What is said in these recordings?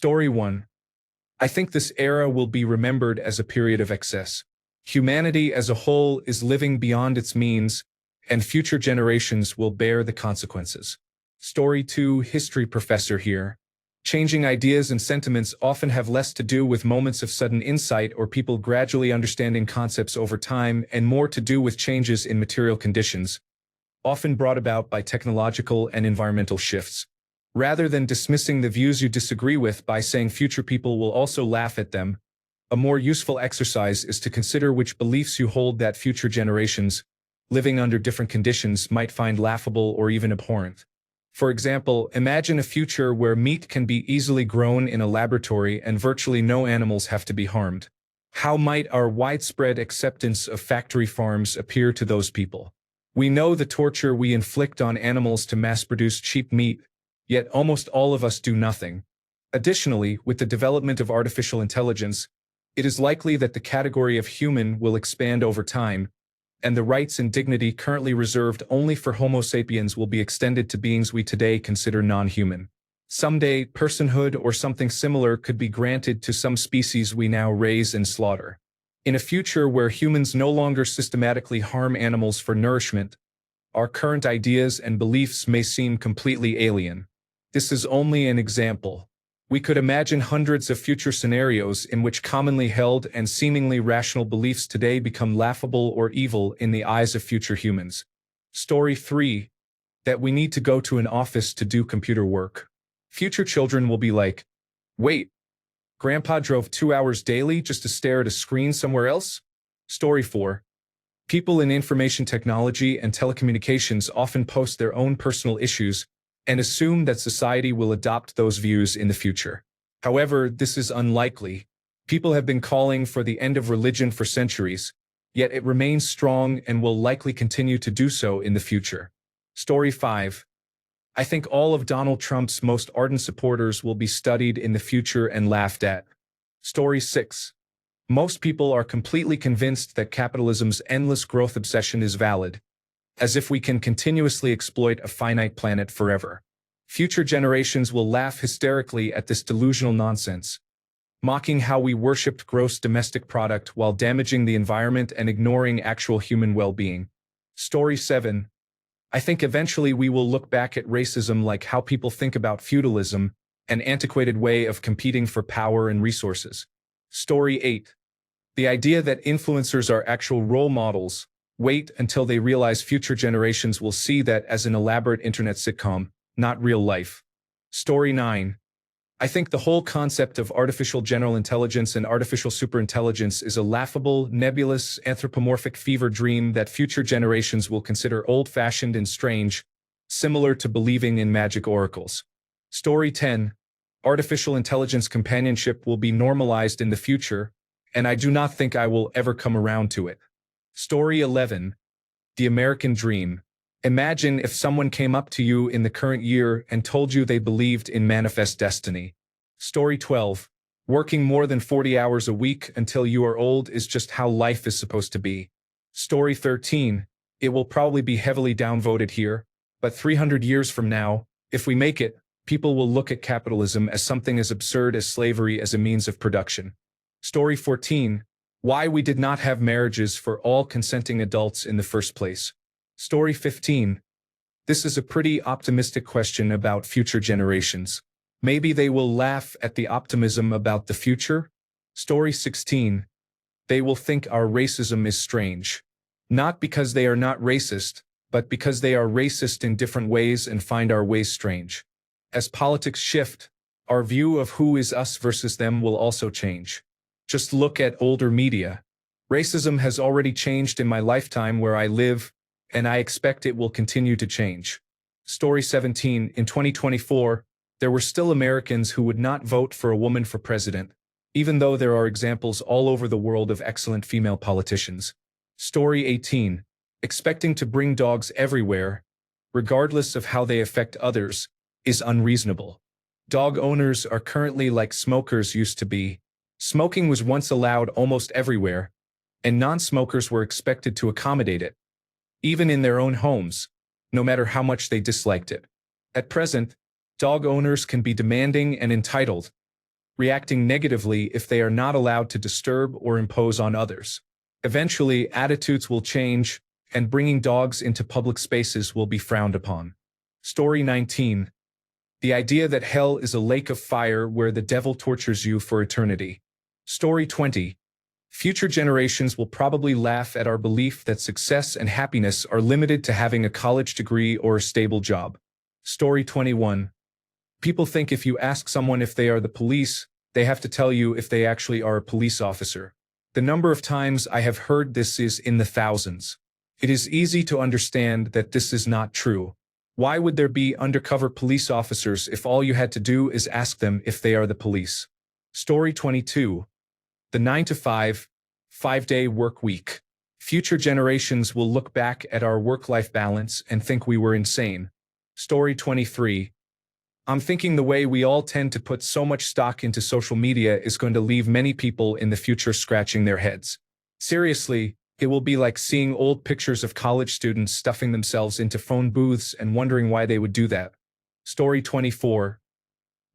Story 1. I think this era will be remembered as a period of excess. Humanity as a whole is living beyond its means, and future generations will bear the consequences. Story 2. History professor here. Changing ideas and sentiments often have less to do with moments of sudden insight or people gradually understanding concepts over time and more to do with changes in material conditions, often brought about by technological and environmental shifts. Rather than dismissing the views you disagree with by saying future people will also laugh at them, a more useful exercise is to consider which beliefs you hold that future generations, living under different conditions, might find laughable or even abhorrent. For example, imagine a future where meat can be easily grown in a laboratory and virtually no animals have to be harmed. How might our widespread acceptance of factory farms appear to those people? We know the torture we inflict on animals to mass-produce cheap meat, yet almost all of us do nothing. Additionally, with the development of artificial intelligence, it is likely that the category of human will expand over time, and the rights and dignity currently reserved only for Homo sapiens will be extended to beings we today consider non-human. Someday, personhood or something similar could be granted to some species we now raise and slaughter. In a future where humans no longer systematically harm animals for nourishment, our current ideas and beliefs may seem completely alien. This is only an example. We could imagine hundreds of future scenarios in which commonly held and seemingly rational beliefs today become laughable or evil in the eyes of future humans. Story 3. That we need to go to an office to do computer work. Future children will be like, wait, Grandpa drove 2 hours daily just to stare at a screen somewhere else? Story 4. People in information technology and telecommunications often post their own personal issues and assume that society will adopt those views in the future. However, this is unlikely. People have been calling for the end of religion for centuries, yet it remains strong and will likely continue to do so in the future. Story 5. I think all of Donald Trump's most ardent supporters will be studied in the future and laughed at. Story 6. Most people are completely convinced that capitalism's endless growth obsession is valid, as if we can continuously exploit a finite planet forever. Future generations will laugh hysterically at this delusional nonsense, mocking how we worshipped gross domestic product while damaging the environment and ignoring actual human well-being. Story 7. I think eventually we will look back at racism like how people think about feudalism, an antiquated way of competing for power and resources. Story 8. The idea that influencers are actual role models. Wait until they realize future generations will see that as an elaborate internet sitcom, not real life. Story 9. I think the whole concept of artificial general intelligence and artificial superintelligence is a laughable, nebulous, anthropomorphic fever dream that future generations will consider old-fashioned and strange, similar to believing in magic oracles. Story 10. Artificial intelligence companionship will be normalized in the future, and I do not think I will ever come around to it. Story 11. The American Dream. Imagine if someone came up to you in the current year and told you they believed in manifest destiny. Story 12. Working more than 40 hours a week until you are old is just how life is supposed to be. Story 13. It will probably be heavily downvoted here, but 300 years from now, if we make it, people will look at capitalism as something as absurd as slavery as a means of production. Story 14. Why we did not have marriages for all consenting adults in the first place. Story 15. This is a pretty optimistic question about future generations. Maybe they will laugh at the optimism about the future. Story 16. They will think our racism is strange. Not because they are not racist, but because they are racist in different ways and find our ways strange. As politics shift, our view of who is us versus them will also change. Just look at older media. Racism has already changed in my lifetime where I live, and I expect it will continue to change. Story 17. In 2024, there were still Americans who would not vote for a woman for president, even though there are examples all over the world of excellent female politicians. Story 18. Expecting to bring dogs everywhere, regardless of how they affect others, is unreasonable. Dog owners are currently like smokers used to be. Smoking was once allowed almost everywhere, and non-smokers were expected to accommodate it, even in their own homes, no matter how much they disliked it. At present, dog owners can be demanding and entitled, reacting negatively if they are not allowed to disturb or impose on others. Eventually, attitudes will change, and bringing dogs into public spaces will be frowned upon. Story 19. The idea that hell is a lake of fire where the devil tortures you for eternity. Story 20. Future generations will probably laugh at our belief that success and happiness are limited to having a college degree or a stable job. Story 21. People think if you ask someone if they are the police, they have to tell you if they actually are a police officer. The number of times I have heard this is in the thousands. It is easy to understand that this is not true. Why would there be undercover police officers if all you had to do is ask them if they are the police? Story 22. The 9-to-5, 5-day work week. Future generations will look back at our work-life balance and think we were insane. Story 23. I'm thinking the way we all tend to put so much stock into social media is going to leave many people in the future scratching their heads. Seriously, it will be like seeing old pictures of college students stuffing themselves into phone booths and wondering why they would do that. Story 24.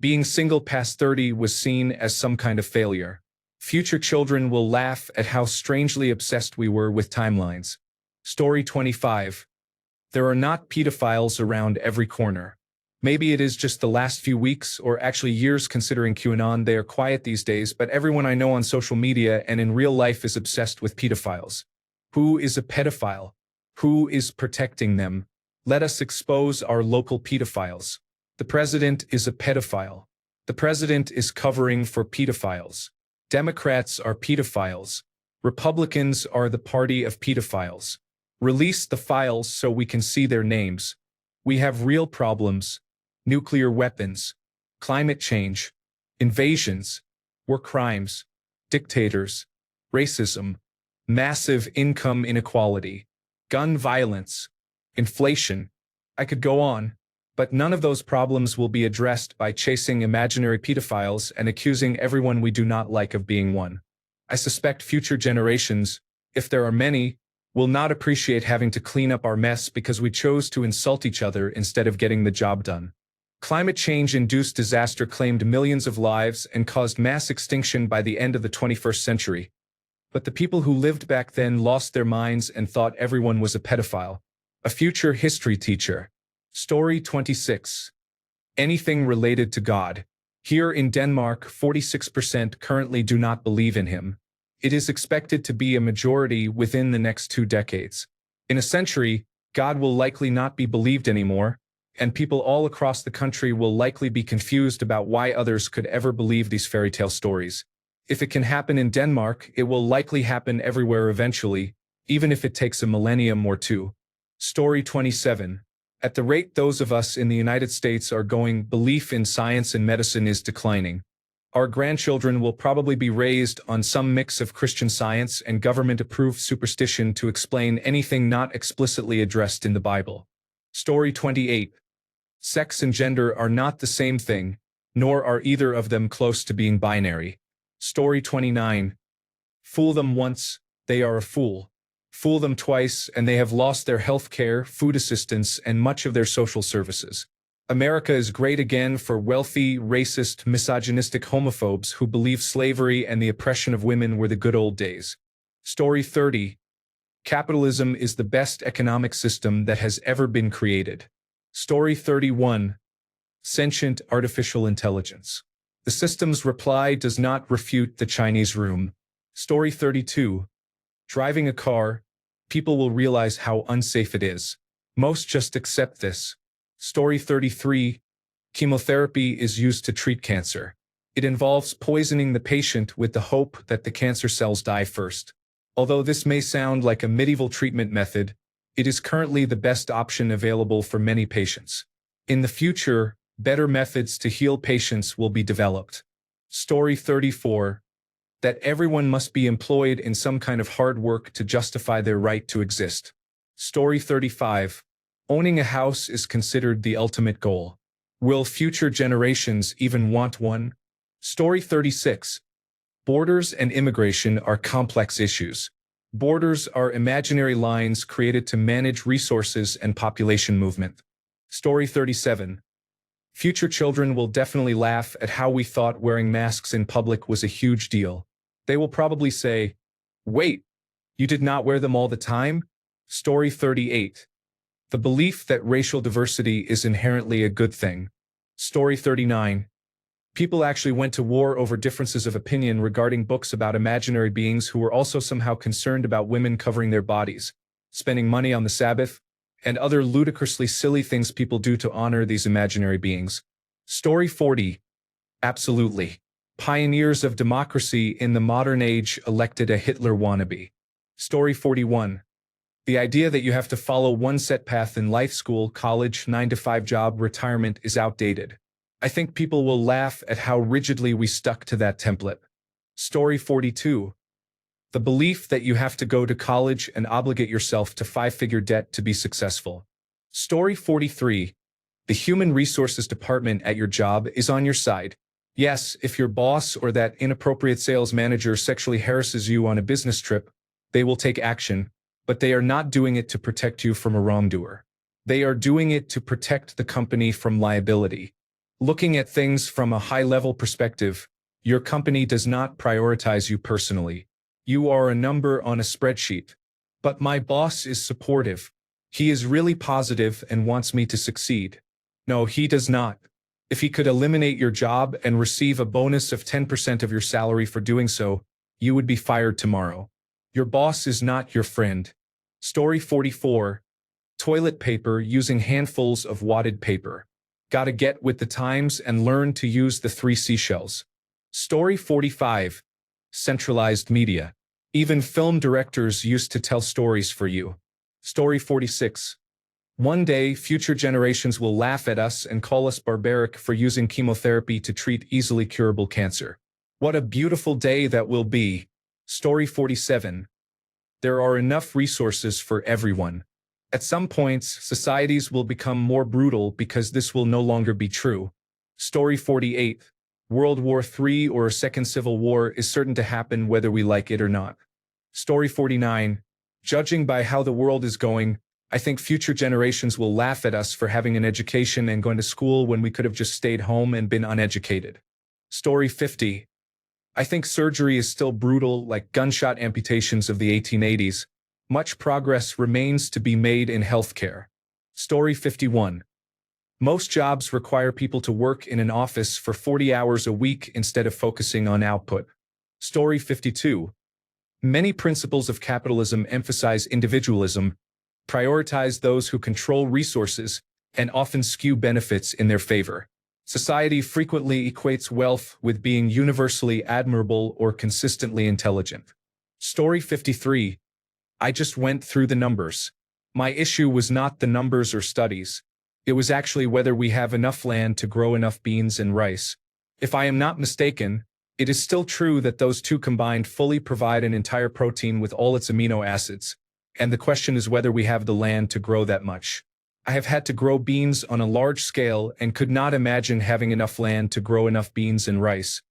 Being single past 30 was seen as some kind of failure. Future children will laugh at how strangely obsessed we were with timelines. Story 25. There are not pedophiles around every corner. Maybe it is just the last few weeks or actually years considering QAnon. They are quiet these days, but everyone I know on social media and in real life is obsessed with pedophiles. Who is a pedophile? Who is protecting them? Let us expose our local pedophiles. The president is a pedophile. The president is covering for pedophiles. Democrats are pedophiles. Republicans are the party of pedophiles. Release the files so we can see their names. We have real problems. Nuclear weapons, climate change, invasions, war crimes, dictators, racism, massive income inequality, gun violence, inflation. I could go on, but none of those problems will be addressed by chasing imaginary pedophiles and accusing everyone we do not like of being one. I suspect future generations, if there are many, will not appreciate having to clean up our mess because we chose to insult each other instead of getting the job done. Climate change-induced disaster claimed millions of lives and caused mass extinction by the end of the 21st century. But the people who lived back then lost their minds and thought everyone was a pedophile. A future history teacher. Story 26. Anything related to God. Here in Denmark, 46% currently do not believe in him. It is expected to be a majority within the next 2 decades. In a century, God will likely not be believed anymore, and people all across the country will likely be confused about why others could ever believe these fairy tale stories. If it can happen in Denmark, it will likely happen everywhere eventually, even if it takes a millennium or two. Story 27. At the rate those of us in the United States are going, belief in science and medicine is declining. Our grandchildren will probably be raised on some mix of Christian Science and government-approved superstition to explain anything not explicitly addressed in the Bible. Story 28. Sex and gender are not the same thing, nor are either of them close to being binary. Story 29. Fool them once, they are a fool. Fool them twice, and they have lost their health care, food assistance, and much of their social services. America is great again for wealthy, racist, misogynistic homophobes who believe slavery and the oppression of women were the good old days. Story 30. Capitalism is the best economic system that has ever been created. Story 31. Sentient artificial intelligence. The system's reply does not refute the Chinese room. Story 32. Driving a car, people will realize how unsafe it is. Most just accept this. Story 33. Chemotherapy is used to treat cancer. It involves poisoning the patient with the hope that the cancer cells die first. Although this may sound like a medieval treatment method, it is currently the best option available for many patients. In the future, better methods to heal patients will be developed. Story 34. That everyone must be employed in some kind of hard work to justify their right to exist. Story 35. Owning a house is considered the ultimate goal. Will future generations even want one? Story 36. Borders and immigration are complex issues. Borders are imaginary lines created to manage resources and population movement. Story 37. Future children will definitely laugh at how we thought wearing masks in public was a huge deal. They will probably say, "Wait, you did not wear them all the time?" Story 38. The belief that racial diversity is inherently a good thing. Story 39. People actually went to war over differences of opinion regarding books about imaginary beings who were also somehow concerned about women covering their bodies, spending money on the Sabbath, and other ludicrously silly things people do to honor these imaginary beings. Story 40. Absolutely. Pioneers of democracy in the modern age elected a Hitler wannabe. Story 41. The idea that you have to follow one set path in life, school, college, 9-to-5 job, retirement is outdated. I think people will laugh at how rigidly we stuck to that template. Story 42. The belief that you have to go to college and obligate yourself to 5-figure debt to be successful. Story 43. The human resources department at your job is on your side. Yes, if your boss or that inappropriate sales manager sexually harasses you on a business trip, they will take action, but they are not doing it to protect you from a wrongdoer. They are doing it to protect the company from liability. Looking at things from a high-level perspective, your company does not prioritize you personally. You are a number on a spreadsheet. But my boss is supportive. He is really positive and wants me to succeed. No, he does not. If he could eliminate your job and receive a bonus of 10% of your salary for doing so, you would be fired tomorrow. Your boss is not your friend. Story 44. Toilet paper using handfuls of wadded paper. Gotta get with the times and learn to use the 3 seashells. Story 45. Centralized media. Even film directors used to tell stories for you. Story 46. One day, future generations will laugh at us and call us barbaric for using chemotherapy to treat easily curable cancer. What a beautiful day that will be. Story 47. There are enough resources for everyone. At some points, societies will become more brutal because this will no longer be true. Story 48. World War III or a second civil war is certain to happen whether we like it or not. Story 49. Judging by how the world is going, I think future generations will laugh at us for having an education and going to school when we could have just stayed home and been uneducated. Story 50. I think surgery is still brutal, like gunshot amputations of the 1880s. Much progress remains to be made in healthcare. Story 51. Most jobs require people to work in an office for 40 hours a week instead of focusing on output. Story 52. Many principles of capitalism emphasize individualism, prioritize those who control resources, and often skew benefits in their favor. Society frequently equates wealth with being universally admirable or consistently intelligent. Story 53. I just went through the numbers. My issue was not the numbers or studies. It was actually whether we have enough land to grow enough beans and rice. If I am not mistaken, it is still true that those two combined fully provide an entire protein with all its amino acids, and the question is whether we have the land to grow that much. I have had to grow beans on a large scale and could not imagine having enough land to grow enough beans and rice.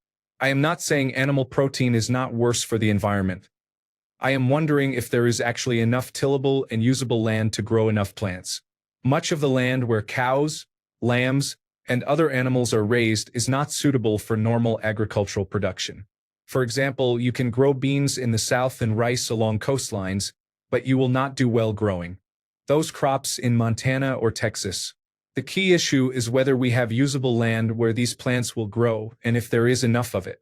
I am not saying animal protein is not worse for the environment. I am wondering if there is actually enough tillable and usable land to grow enough plants. Much of the land where cows, lambs, and other animals are raised is not suitable for normal agricultural production. For example, you can grow beans in the south and rice along coastlines, but you will not do well growing those crops in Montana or Texas. The key issue is whether we have usable land where these plants will grow and if there is enough of it.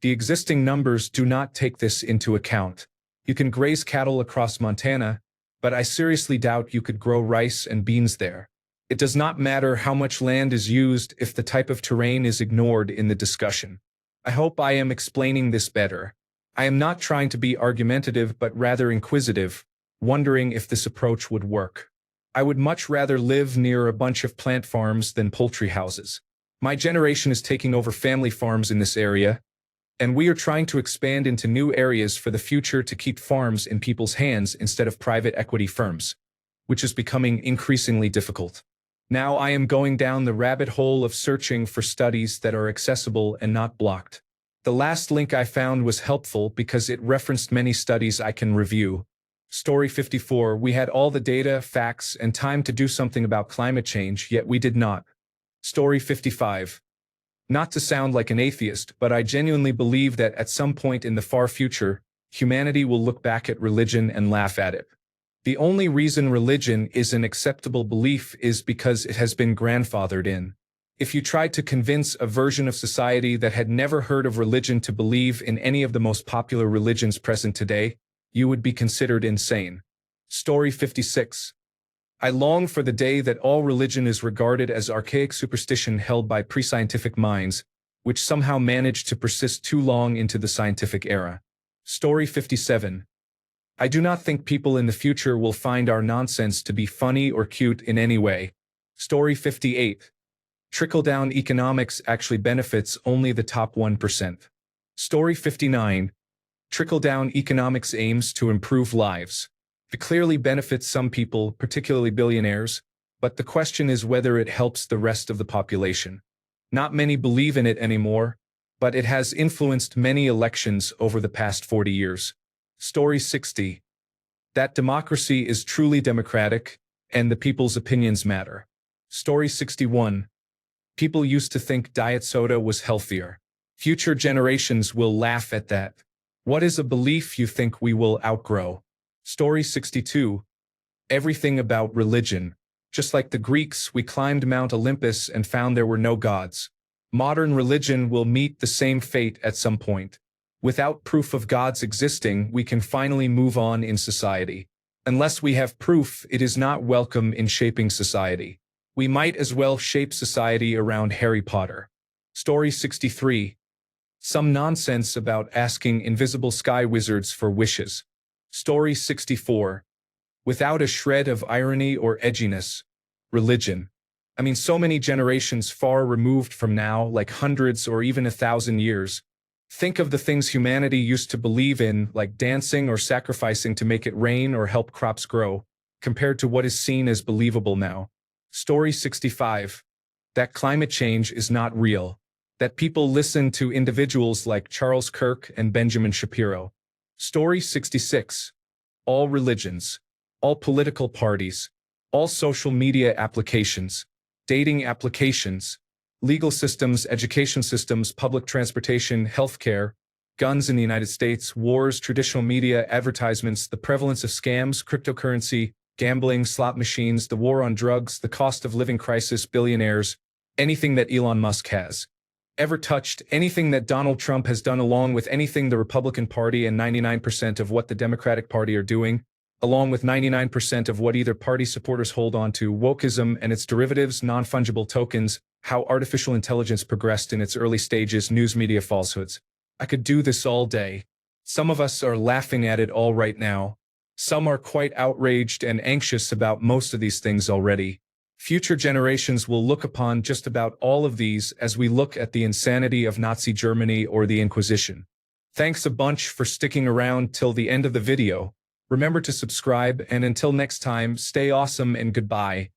The existing numbers do not take this into account. You can graze cattle across Montana, but I seriously doubt you could grow rice and beans there. It does not matter how much land is used if the type of terrain is ignored in the discussion. I hope I am explaining this better. I am not trying to be argumentative but rather inquisitive, wondering if this approach would work. I would much rather live near a bunch of plant farms than poultry houses. My generation is taking over family farms in this area, and we are trying to expand into new areas for the future to keep farms in people's hands instead of private equity firms, which is becoming increasingly difficult. Now I am going down the rabbit hole of searching for studies that are accessible and not blocked. The last link I found was helpful because it referenced many studies I can review. Story 54. We had all the data, facts, and time to do something about climate change, yet we did not. Story 55. Not to sound like an atheist, but I genuinely believe that at some point in the far future, humanity will look back at religion and laugh at it. The only reason religion is an acceptable belief is because it has been grandfathered in. If you tried to convince a version of society that had never heard of religion to believe in any of the most popular religions present today, you would be considered insane. Story 56. I long for the day that all religion is regarded as archaic superstition held by pre-scientific minds, which somehow managed to persist too long into the scientific era. Story 57. I do not think people in the future will find our nonsense to be funny or cute in any way. Story 58. Trickle-down economics actually benefits only the top 1%. Story 59. Trickle-down economics aims to improve lives. It clearly benefits some people, particularly billionaires, but the question is whether it helps the rest of the population. Not many believe in it anymore, but it has influenced many elections over the past 40 years. Story 60. That democracy is truly democratic, and the people's opinions matter. Story 61. People used to think diet soda was healthier. Future generations will laugh at that. What is a belief you think we will outgrow? Story 62. Everything about religion. Just like the Greeks, we climbed Mount Olympus and found there were no gods. Modern religion will meet the same fate at some point. Without proof of gods existing, we can finally move on in society. Unless we have proof, it is not welcome in shaping society. We might as well shape society around Harry Potter. Story 63. Some nonsense about asking invisible sky wizards for wishes. Story 64. Without a shred of irony or edginess. Religion. So many generations far removed from now, like hundreds or even 1,000 years. Think of the things humanity used to believe in, like dancing or sacrificing to make it rain or help crops grow, compared to what is seen as believable now. Story 65. That climate change is not real. That people listen to individuals like Charles Kirk and Benjamin Shapiro. Story 66. All religions, all political parties, all social media applications, dating applications, legal systems, education systems, public transportation, healthcare, guns in the United States, wars, traditional media, advertisements, the prevalence of scams, cryptocurrency, gambling, slot machines, the war on drugs, the cost of living crisis, billionaires, anything that Elon Musk has ever touched, anything that Donald Trump has done, along with anything the Republican Party and 99% of what the Democratic Party are doing, along with 99% of what either party supporters hold on to, wokeism and its derivatives, non-fungible tokens, how artificial intelligence progressed in its early stages, news media falsehoods. I could do this all day. Some of us are laughing at it all right now. Some are quite outraged and anxious about most of these things already. Future generations will look upon just about all of these as we look at the insanity of Nazi Germany or the Inquisition. Thanks a bunch for sticking around till the end of the video. Remember to subscribe, and until next time, stay awesome and goodbye.